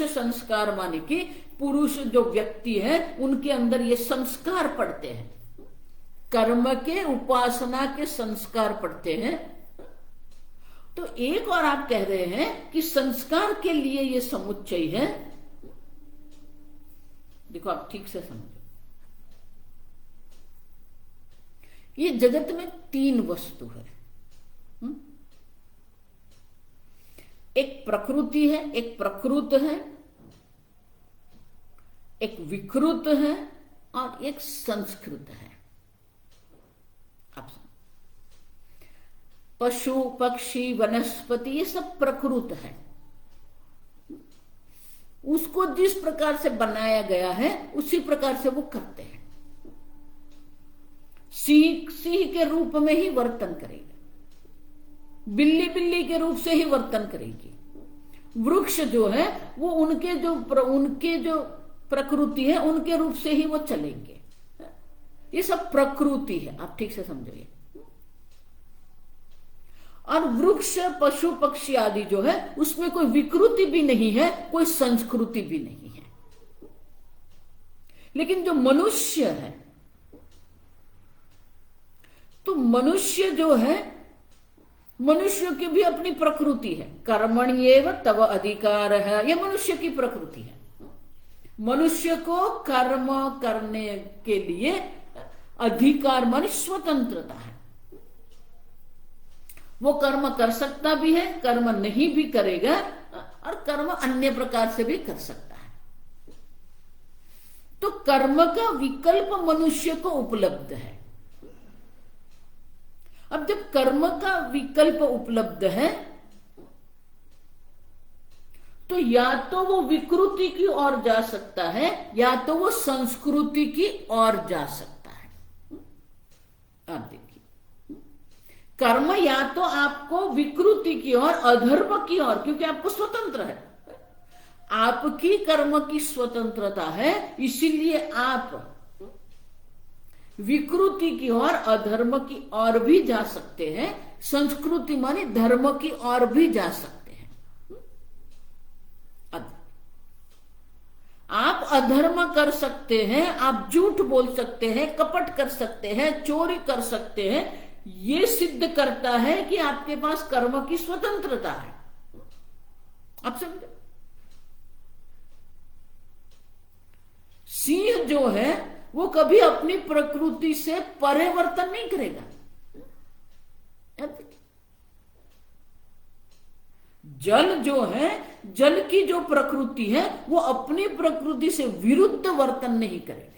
संस्कार माने कि पुरुष जो व्यक्ति है, उनके अंदर ये संस्कार पड़ते हैं, कर्म के उपासना के संस्कार पड़ते हैं। तो एक और आप कह रहे हैं कि संस्कार के लिए ये समुच्चय है। देखो, आप ठीक से समझो, ये जगत में तीन वस्तु है। एक प्रकृति है, एक प्रकृत है, एक विकृत है, और एक संस्कृत है। आप पशु पक्षी वनस्पति ये सब प्रकृत है। उसको जिस प्रकार से बनाया गया है उसी प्रकार से वो करते हैं। सिंह सिंह के रूप में ही वर्तन करेगा, बिल्ली बिल्ली के रूप से ही वर्तन करेगी। वृक्ष जो है वो उनके जो प्रकृति है उनके रूप से ही वो चलेंगे। ये सब प्रकृति है, आप ठीक से समझिए। और वृक्ष पशु पक्षी आदि जो है उसमें कोई विकृति भी नहीं है, कोई संस्कृति भी नहीं है। लेकिन जो मनुष्य है, तो मनुष्य जो है, मनुष्य की भी अपनी प्रकृति है। कर्मण्येव तव अधिकार है, यह मनुष्य की प्रकृति है। मनुष्य को कर्म करने के लिए अधिकार मानी स्वतंत्रता है। वो कर्म कर सकता भी है, कर्म नहीं भी करेगा, और कर्म अन्य प्रकार से भी कर सकता है। तो कर्म का विकल्प मनुष्य को उपलब्ध है। अब जब कर्म का विकल्प उपलब्ध है तो या तो वो विकृति की ओर जा सकता है या तो वो संस्कृति की ओर जा सकता है। आप देखिए, कर्म या तो आपको विकृति की ओर, अधर्म की ओर, क्योंकि आपको स्वतंत्र है, आपकी कर्म की स्वतंत्रता है, इसीलिए आप विकृति की ओर, अधर्म की ओर भी जा सकते हैं, संस्कृति माने धर्म की ओर भी जा सकते हैं। आप अधर्म कर सकते हैं, आप झूठ बोल सकते हैं, कपट कर सकते हैं, चोरी कर सकते हैं। ये सिद्ध करता है कि आपके पास कर्म की स्वतंत्रता है। आप समझे? सिंह जो है वो कभी अपनी प्रकृति से परिवर्तन नहीं करेगा। जल जो है, जल की जो प्रकृति है वो अपनी प्रकृति से विरुद्ध वर्तन नहीं करेगा।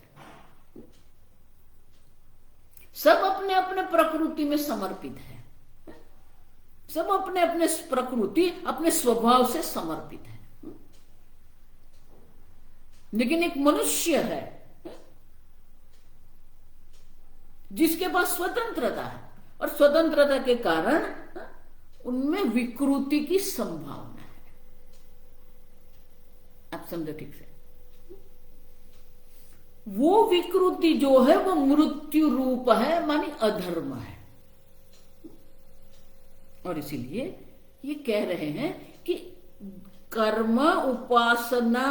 सब अपने अपने प्रकृति में समर्पित है, सब अपने अपने प्रकृति, अपने स्वभाव से समर्पित है। लेकिन एक मनुष्य है जिसके पास स्वतंत्रता है, और स्वतंत्रता के कारण उनमें विकृति की संभावना है। आप समझो ठीक से? वो विकृति जो है वो मृत्यु रूप है, मानी अधर्म है। और इसीलिए ये कह रहे हैं कि कर्म उपासना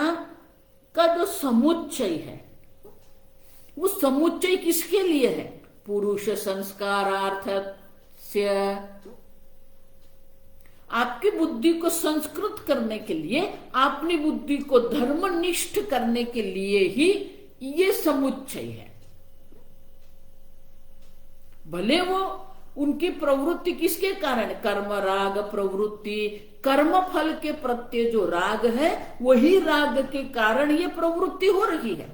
का जो समुच्चय है, वो समुच्चय किसके लिए है? पुरुष संस्कारार्थ से, आपकी बुद्धि को संस्कृत करने के लिए, अपनी बुद्धि को धर्मनिष्ठ करने के लिए ही ये समुच्चय है। भले वो उनकी प्रवृत्ति किसके कारण? कर्म राग प्रवृत्ति, कर्म फल के प्रत्यय जो राग है वही राग के कारण ये प्रवृत्ति हो रही है।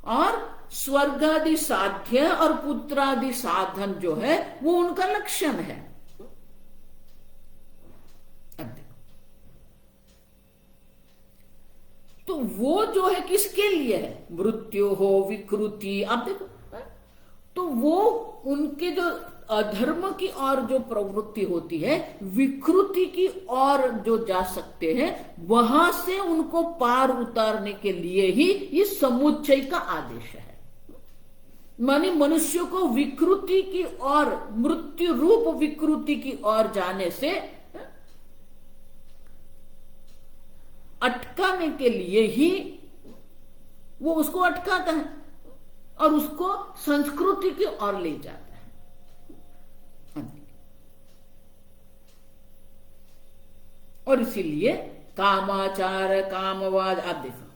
और स्वर्गादि साध्य और पुत्रादि साधन जो है वो उनका लक्षण है। तो वो जो है किसके लिए है? मृत्यु हो, विकृति, आप देखो, तो वो उनके जो अधर्म की ओर जो प्रवृत्ति होती है, विकृति की ओर जो जा सकते हैं, वहां से उनको पार उतारने के लिए ही ये समुच्चय का आदेश है। माने मनुष्य को विकृति की ओर, मृत्यु रूप विकृति की ओर जाने से अटकाने के लिए ही वो उसको अटकाता है और उसको संस्कृति की ओर ले जाता है। और इसीलिए कामाचार, कामवाद, आप देखो,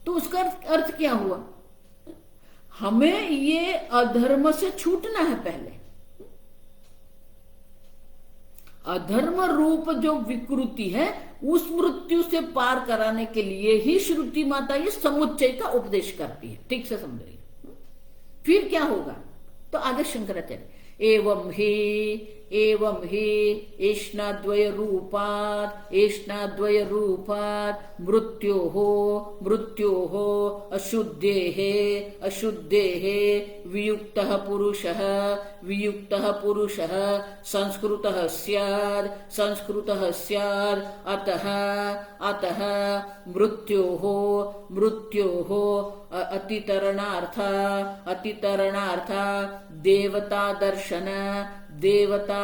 तो उसका अर्थ क्या हुआ? हमें ये अधर्म से छूटना है पहले। अधर्म रूप जो विकृति है उस मृत्यु से पार कराने के लिए ही श्रुति माता ये समुच्चय का उपदेश करती है। ठीक से समझिए। फिर क्या होगा, तो आगे शंकराचार्य एवं ही एष्णाद्वय रूपात् मृत्योः अशुद्धेः वियुक्तः पुरुषः संस्कृतः स्यात् अतः मृत्योः अतितरणार्थ देवता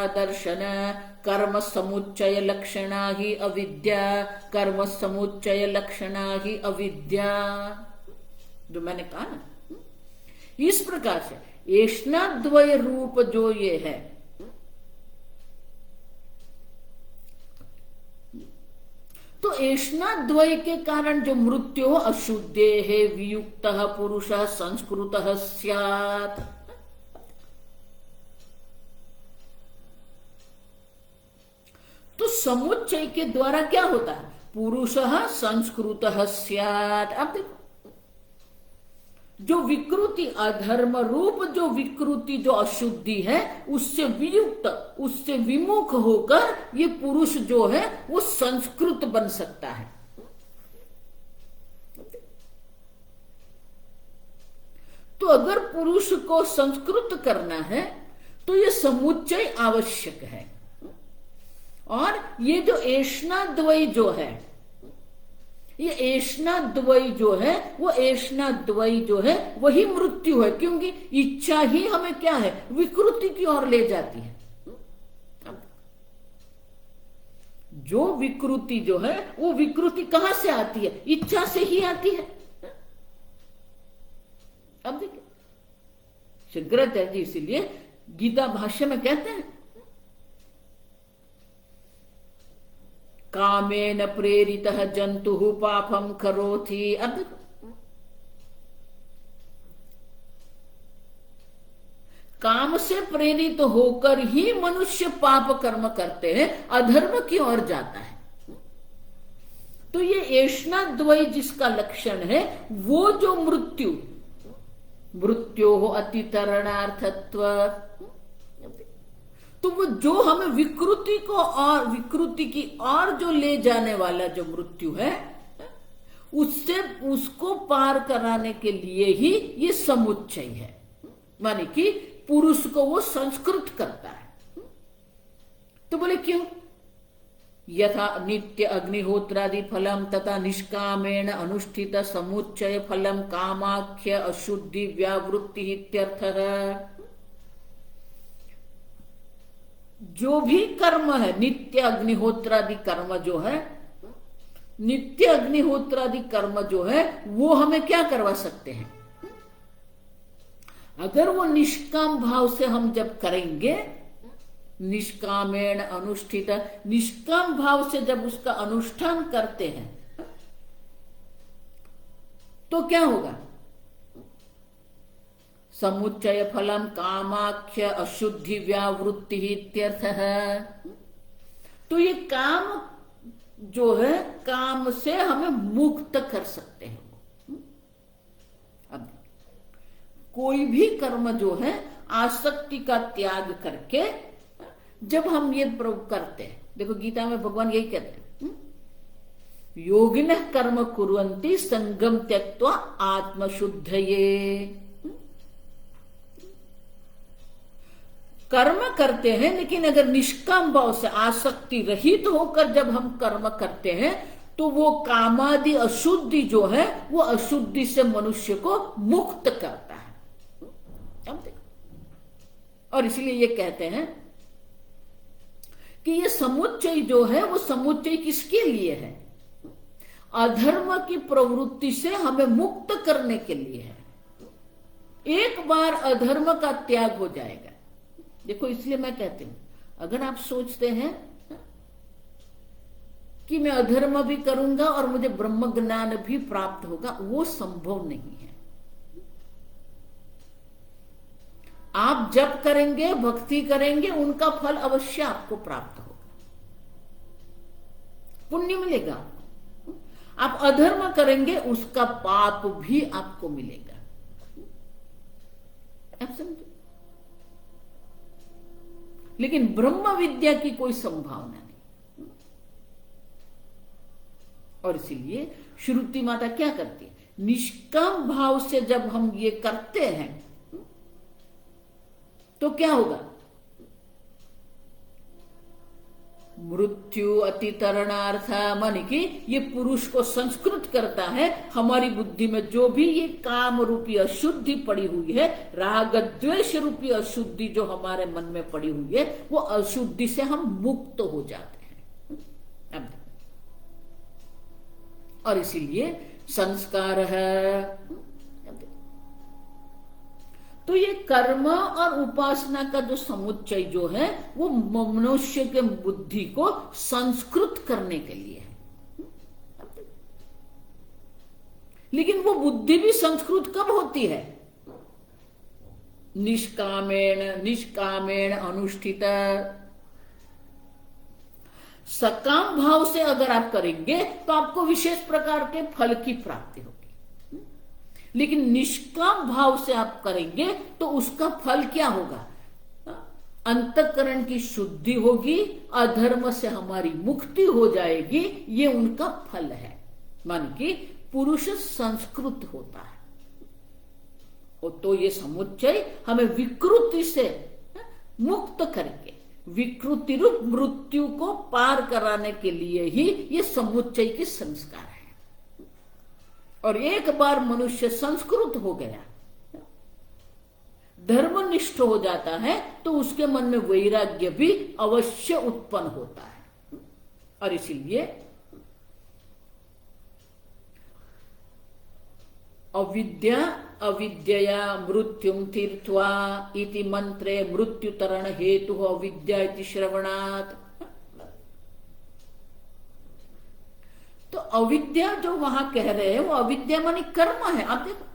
दर्शन कर्म समुच्चय लक्षणा ही अविद्या। जो मैंने कहा ना, इस प्रकार से एष्णाद्वय रूप जो ये है, तो एष्णाद्वय के कारण जो मृत्यु अशुद्धे है वियुक्तः पुरुषः संस्कृतः स्यात्। तो समुच्चय के द्वारा क्या होता है, पुरुषः संस्कृतः स्यात्। अब देखो, जो विकृति अधर्म रूप जो विकृति जो अशुद्धि है उससे वियुक्त, उससे विमुख होकर ये पुरुष जो है वो संस्कृत बन सकता है। तो अगर पुरुष को संस्कृत करना है तो ये समुच्चय आवश्यक है। और ये जो एष्णाद्वय जो है, ये एष्णाद्वय जो है वो एष्णाद्वय जो है वही मृत्यु है, क्योंकि इच्छा ही हमें क्या है, विकृति की ओर ले जाती है। जो विकृति जो है वो विकृति कहां से आती है, इच्छा से ही आती है। अब देखिए शंकराचार्य जी इसीलिए गीता भाष्य में कहते हैं कामेन प्रेरितः जंतुः पापम करोति। अब काम से प्रेरित होकर ही मनुष्य पाप कर्म करते हैं, अधर्म की ओर जाता है। तो ये एष्णाद्वय जिसका लक्षण है वो जो मृत्यो अतितरणार्थत्व, तो वो जो हमें विकृति को और विकृति की ओर जो ले जाने वाला जो मृत्यु है उससे उसको पार कराने के लिए ही ये समुच्चय है। माने कि पुरुष को वो संस्कृत करता है। तो बोले क्यों, यथा नित्य अग्निहोत्रादि फलम तथा निष्कामेण अनुष्ठित समुच्चय फलम कामाख्य अशुद्धि व्यावृत्ति इत्यर्थः। जो भी कर्म है नित्य अग्निहोत्रादि कर्म जो है, नित्य अग्निहोत्रादि कर्म जो है वो हमें क्या करवा सकते हैं, अगर वो निष्काम भाव से हम जब करेंगे, निष्कामेण अनुष्ठित, निष्काम भाव से जब उसका अनुष्ठान करते हैं तो क्या होगा, समुच्चय फलम कामाख्य अशुद्धि व्यावृत्ति इत्यर्थः। तो ये काम जो है काम से हमें मुक्त कर सकते हैं। अब कोई भी कर्म जो है आसक्ति का त्याग करके जब हम ये प्रयोग करते हैं, देखो गीता में भगवान यही कहते हैं योगिनः कर्म कुर्वन्ति संगम त्यक्त्वा आत्मशुद्धये। कर्म करते हैं लेकिन अगर निष्काम भाव से आसक्ति रहित होकर जब हम कर्म करते हैं तो वो कामादि अशुद्धि जो है वो अशुद्धि से मनुष्य को मुक्त करता है। और इसलिए ये कहते हैं कि ये समुच्चय जो है वो समुच्चय किसके लिए है, अधर्म की प्रवृत्ति से हमें मुक्त करने के लिए है। एक बार अधर्म का त्याग हो जाएगा। देखो इसलिए मैं कहती हूं, अगर आप सोचते हैं कि मैं अधर्म भी करूंगा और मुझे ब्रह्म ज्ञान भी प्राप्त होगा, वो संभव नहीं है। आप जप करेंगे, भक्ति करेंगे, उनका फल अवश्य आपको प्राप्त होगा। पुण्य मिलेगा। आप अधर्म करेंगे उसका पाप भी आपको मिलेगा। आप समझे? लेकिन ब्रह्म विद्या की कोई संभावना नहीं। और इसीलिए श्रुति माता क्या करती है, निष्काम भाव से जब हम ये करते हैं तो क्या होगा, मृत्यु अतितरणार्थ, मन की ये पुरुष को संस्कृत करता है। हमारी बुद्धि में जो भी ये काम रूपी अशुद्धि पड़ी हुई है, राग द्वेष रूपी अशुद्धि जो हमारे मन में पड़ी हुई है, वो अशुद्धि से हम मुक्त हो जाते हैं। और इसीलिए संस्कार है। तो ये कर्म और उपासना का जो समुच्चय जो है वो मनुष्य के बुद्धि को संस्कृत करने के लिए है। लेकिन वो बुद्धि भी संस्कृत कब होती है, निष्कामेण अनुष्ठित। सकाम भाव से अगर आप करेंगे तो आपको विशेष प्रकार के फल की प्राप्ति होगी। लेकिन निष्काम भाव से आप करेंगे तो उसका फल क्या होगा, अंतःकरण की शुद्धि होगी, अधर्म से हमारी मुक्ति हो जाएगी। ये उनका फल है। मान कि पुरुष संस्कृत होता है। और तो ये समुच्चय हमें विकृति से मुक्त करके विकृति रूप मृत्यु को पार कराने के लिए ही ये समुच्चय के संस्कार है। और एक बार मनुष्य संस्कृत हो गया, धर्मनिष्ठ हो जाता है, तो उसके मन में वैराग्य भी अवश्य उत्पन्न होता है। और इसीलिए अविद्यया मृत्युम तीर्थवा इति मंत्रे मृत्युतरण हेतु अविद्या इति श्रवणात्। तो अविद्या जो वहां कह रहे हैं वो अविद्या मानी कर्म है। आप देखो,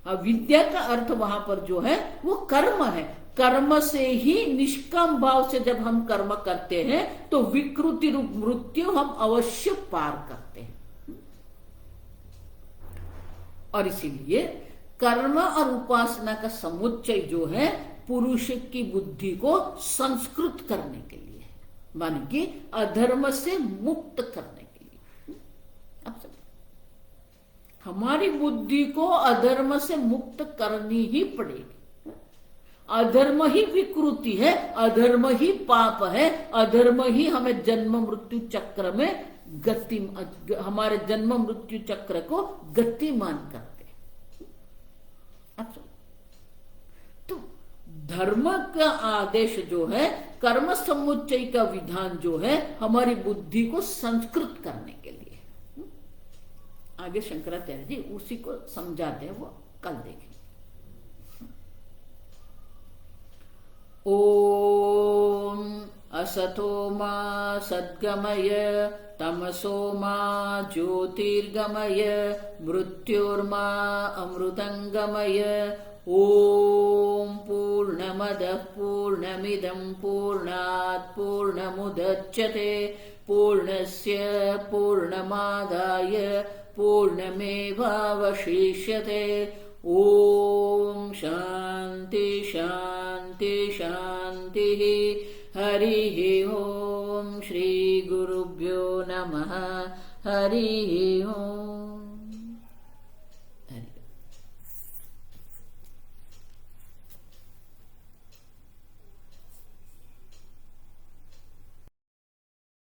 अविद्या का अर्थ वहां पर जो है वो कर्म है। कर्म से ही निष्काम भाव से जब हम कर्म करते हैं तो विकृति रूप मृत्यु हम अवश्य पार करते हैं। और इसीलिए कर्म और उपासना का समुच्चय जो है पुरुष की बुद्धि को संस्कृत करने के लिए, मान कि अधर्म से मुक्त करने के लिए। अब हमारी बुद्धि को अधर्म से मुक्त करनी ही पड़ेगी। अधर्म ही विकृति है, अधर्म ही पाप है, अधर्म ही हमें जन्म मृत्यु चक्र में गति, हमारे जन्म मृत्यु चक्र को गतिमान करते हैं। तो धर्म का आदेश जो है, कर्म समुच्चय का विधान जो है, हमारी बुद्धि को संस्कृत करने के लिए। आगे शंकराचार्य जी उसी को समझाते हैं, वो कल देखेंगे। ओम असतो मा सद्गमय तमसो मा ज्योतिर्गमय मृत्योर्मा अमृतंगमय। ओम पूर्णमदः पूर्णमिदं पूर्णात् पूर्णमुदच्यते पूर्णस्य पूर्णमादाय पूर्णमेवावशिष्यते। ओम शांति शांति शांति। हरिः ओम। श्री गुरुभ्यो नमः। हरिः ओम।